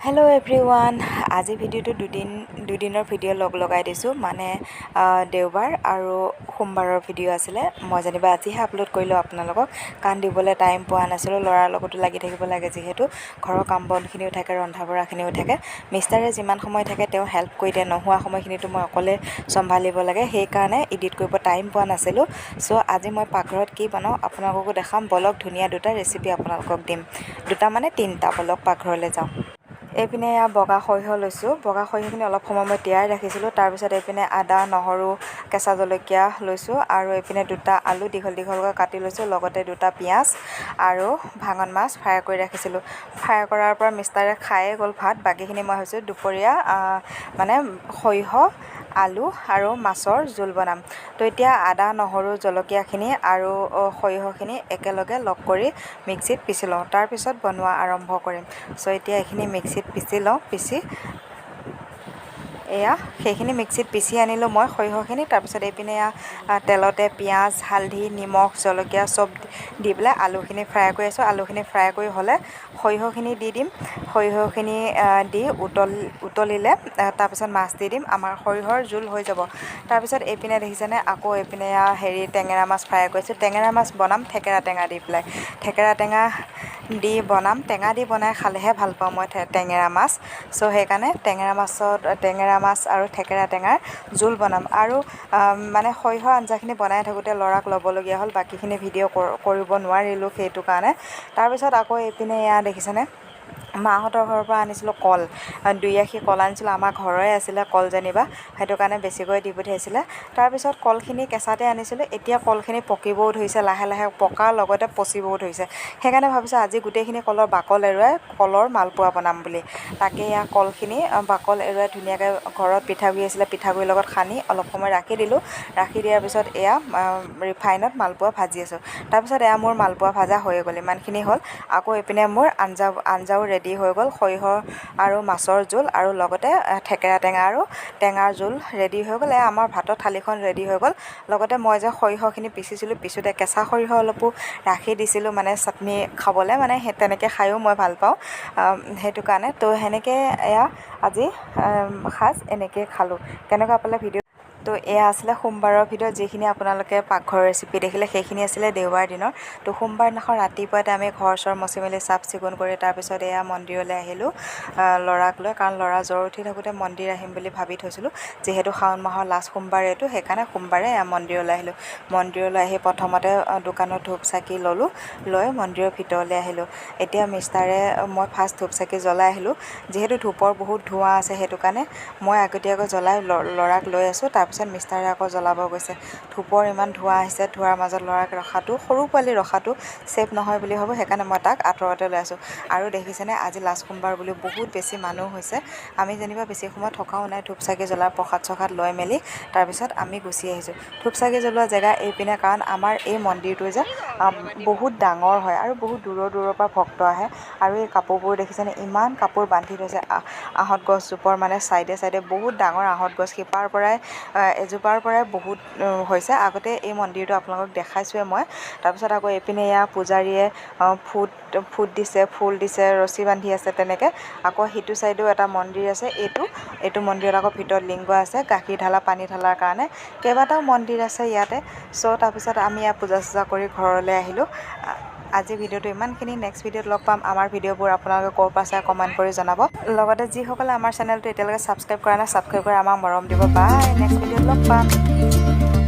hello' everyone আজি ভিডিঅ'টো দুদিনৰ ভিডিঅ' লগাই দিছোঁ মানে দেওবাৰ আৰু সোমবাৰৰ ভিডিঅ' আছিলে মই যেনিবা আজিহে আপলোড কৰিলোঁ আপোনালোকক কাৰণ দিবলৈ টাইম পোৱা নাছিলোঁ ল'ৰাৰ লগতো লাগি থাকিব লাগে যিহেতু ঘৰৰ কাম বনখিনিও থাকে ৰন্ধা বঢ়াখিনিও থাকে মিষ্টাৰে যিমান সময় থাকে তেওঁ হেল্প কৰি দিয়ে নোহোৱা সময়খিনিতো মই অকলে চম্ভালিব লাগে সেইকাৰণে এডিট কৰিব টাইম পোৱা নাছিলোঁ চ' আজি মই পাকঘৰত কি বনাওঁ আপোনালোককো দেখাম বলক ধুনীয়া দুটা ৰেচিপি আপোনালোকক দিম দুটা মানে তিনিটা বলক পাকঘৰলৈ যাওঁ এইপিনে বগা সৰিয়হ লৈছোঁ বগা সৰিয়হখিনি অলপ সময় মই তিয়াই ৰাখিছিলোঁ তাৰপিছত এইপিনে আদা নহৰু কেঁচা জলকীয়া লৈছোঁ আৰু এইপিনে দুটা আলু দীঘলকৈ কাটি লৈছোঁ লগতে দুটা পিঁয়াজ আৰু ভাঙন মাছ ফ্ৰাই কৰি ৰাখিছিলোঁ ফ্ৰাই কৰাৰ পৰা মিষ্টাৰে খায়ে গ'ল ভাত বাকীখিনি মই ভাবিছোঁ দুপৰীয়া মানে সৰিয়হ আলু আৰু মাছৰ জোল বনাম তো এতিয়া আদা নহৰু জলকীয়াখিনি আৰু সৰিয়হখিনি একেলগে লগ কৰি মিক্সিত পিচি লওঁ তাৰপিছত বনোৱা আৰম্ভ কৰিম চ' এতিয়া এইখিনি মিক্সিত পিচি লওঁ সেইখিনি মিক্সিত পিচি আনিলোঁ মই সৰিয়হখিনি তাৰপিছত এইপিনে তেলতে পিঁয়াজ হালধি নিমখ জলকীয়া চব দি পেলাই আলুখিনি ফ্ৰাই কৰি আছোঁ আলুখিনি ফ্ৰাই কৰি হ'লে সৰিয়হখিনি দি দিম সৰিয়হখিনি দি উতলিলে তাৰপিছত মাছ দি দিম আমাৰ সৰিয়হৰ জোল হৈ যাব তাৰপিছত এইপিনে দেখিছেনে আকৌ এইপিনে টেঙেৰা মাছ ফ্ৰাই কৰিছোঁ টেঙেৰা মাছ বনাম থেকেৰা টেঙা দি পেলাই থেকেৰা টেঙা দি বনাম টেঙা দি বনাই খালেহে ভাল পাওঁ মই টেঙেৰা মাছ চ' সেইকাৰণে টেঙেৰা মাছ আৰু থেকেৰা টেঙাৰ জোল বনাম আৰু মানে সৰিয়হৰ আঞ্জাখিনি বনাই থাকোঁতে ল'ৰাক ল'বলগীয়া হ'ল বাকীখিনি ভিডিঅ' কৰিব নোৱাৰিলোঁ সেইটো কাৰণে তাৰপিছত আকৌ এইপিনে দেখিছেনে মাহঁতৰ ঘৰৰ পৰা আনিছিলোঁ কল 2 আশী কল আনিছিলোঁ আমাৰ ঘৰৰে আছিলে কল যেনিবা সেইটো কাৰণে বেছিকৈ দি পঠিয়াইছিলে তাৰপিছত কলখিনি কেঁচাতে আনিছিলোঁ এতিয়া কলখিনি পকিবও ধৰিছে লাহে লাহে পকাৰ লগতে পচিবও ধৰিছে সেইকাৰণে ভাবিছোঁ আজি গোটেইখিনি কলৰ বাকল এৰুৱাই কলৰ মালপোৱা বনাম বুলি তাকে কলখিনি বাকল এৰুৱাই ধুনীয়াকৈ ঘৰত পিঠাগুড়ি আছিলে পিঠাগুড়িৰ লগত সানি অলপ সময় ৰাখি দিলোঁ ৰাখি দিয়াৰ পিছত ৰিফাইনত মালপোৱা ভাজি আছোঁ তাৰপিছত মোৰ মালপোৱা ভাজা হৈ গ'ল ইমানখিনি হ'ল আকৌ এইপিনে মোৰ আঞ্জাও ৰেডি হৈ গ'ল সৰিয়হ আৰু মাছৰ জোল আৰু লগতে থেকেৰা টেঙা আৰু টেঙাৰ জোল ৰেডি হৈ গ'ল আমাৰ ভাতৰ থালিখন ৰেডি হৈ গ'ল লগতে মই যে সৰিয়হখিনি পিছোঁতে কেঁচা সৰিয়হ অলপো ৰাখি দিছিলোঁ মানে চাটনি খাবলৈ মানে সেই তেনেকৈ খায়ো মই ভাল পাওঁ সেইটো কাৰণে তো সেনেকৈ আজি সাজ এনেকৈ খালোঁ কেনেকুৱা পালে ভিডিঅ' তো এয়া আছিলে সোমবাৰৰ ভিডিঅ' যিখিনি আপোনালোকে পাকঘৰ ৰেচিপি দেখিলে সেইখিনি আছিলে দেওবাৰ দিনৰ তো সোমবাৰ দিনাখন ৰাতিপুৱাতে আমি ঘৰ চৰ মচি মেলি চাফ চিকুণ কৰি তাৰপিছত মন্দিৰলৈ আহিলোঁ ল'ৰাক লৈ কাৰণ ল'ৰা জ্বৰ উঠি থাকোঁতে মন্দিৰ আহিম বুলি ভাবি থৈছিলোঁ যিহেতু শাওণ মাহৰ লাষ্ট সোমবাৰ এইটো সেইকাৰণে সোমবাৰে মন্দিৰলৈ আহিলোঁ মন্দিৰলৈ আহি প্ৰথমতে দোকানত ধূপ চাকি ল'লোঁ লৈ মন্দিৰৰ ভিতৰলৈ আহিলোঁ এতিয়া মিষ্টাৰে মই ফাৰ্ষ্ট ধূপ চাকি জ্বলাই আহিলোঁ যিহেতু ধূপৰ বহুত ধোঁৱা আছে সেইটো কাৰণে মই আগতীয়াকৈ জ্বলাই ল'ৰাক লৈ আছোঁ তাৰপিছত মিষ্টাৰে আকৌ জ্বলাব গৈছে ধূপৰ ইমান ধোঁৱা আহিছে ধোঁৱাৰ মাজত ল'ৰাক ৰখাটো সৰু পোৱালি ৰখাটো ছেফ নহয় বুলি ভাবোঁ সেইকাৰণে মই তাক আঁতৰতে লৈ আছোঁ আৰু দেখিছেনে আজি লাষ্ট সোমবাৰ বুলি বহুত বেছি মানুহ হৈছে আমি যেনিবা বেছি সময় থকাও নাই ধূপ চাকি জ্বলাই প্ৰসাদ চসাদ লৈ মেলি তাৰপিছত আমি গুচি আহিছোঁ ধূপ চাকি জ্বলোৱা জেগা এইপিনে কাৰণ আমাৰ এই মন্দিৰটো যে বহুত ডাঙৰ হয় আৰু বহুত দূৰৰ পৰা ভক্ত আহে আৰু এই কাপোৰবোৰ দেখিছেনে ইমান কাপোৰ বান্ধি থৈছে আহঁত গছজোপৰ মানে চাইডে বহুত ডাঙৰ আহঁত গছ এজোপাৰ পৰাই বহুত হৈছে আগতে এই মন্দিৰটো আপোনালোকক দেখাইছোঁৱে মই তাৰপিছত আকৌ এইপিনে পূজাৰীয়ে ফুট দিছে ফুল দিছে ৰছী বান্ধি আছে তেনেকৈ আকৌ সিটো চাইডেও এটা মন্দিৰ আছে এইটো মন্দিৰত আকৌ ভিতৰত লিংগ আছে গাখীৰ ঢালা পানী ঢালাৰ কাৰণে কেইবাটাও মন্দিৰ আছে ইয়াতে চ' তাৰপিছত আমি পূজা চূজা কৰি ঘৰলৈ আহিলোঁ আজি ভিডিঅ'টো ইমানখিনি নেক্সট ভিডিঅ'ত লগ পাম আমাৰ ভিডিঅ'বোৰ আপোনালোকে ক'ৰ পৰা চাই কমেণ্ট কৰি জনাব লগতে যিসকলে আমাৰ চেনেলটো এতিয়ালৈকে ছাবস্ক্ৰাইব কৰা নাই ছাবস্ক্ৰাইব কৰি আমাক মৰম দিব বাই নেক্সট ভিডিঅ'ত লগ পাম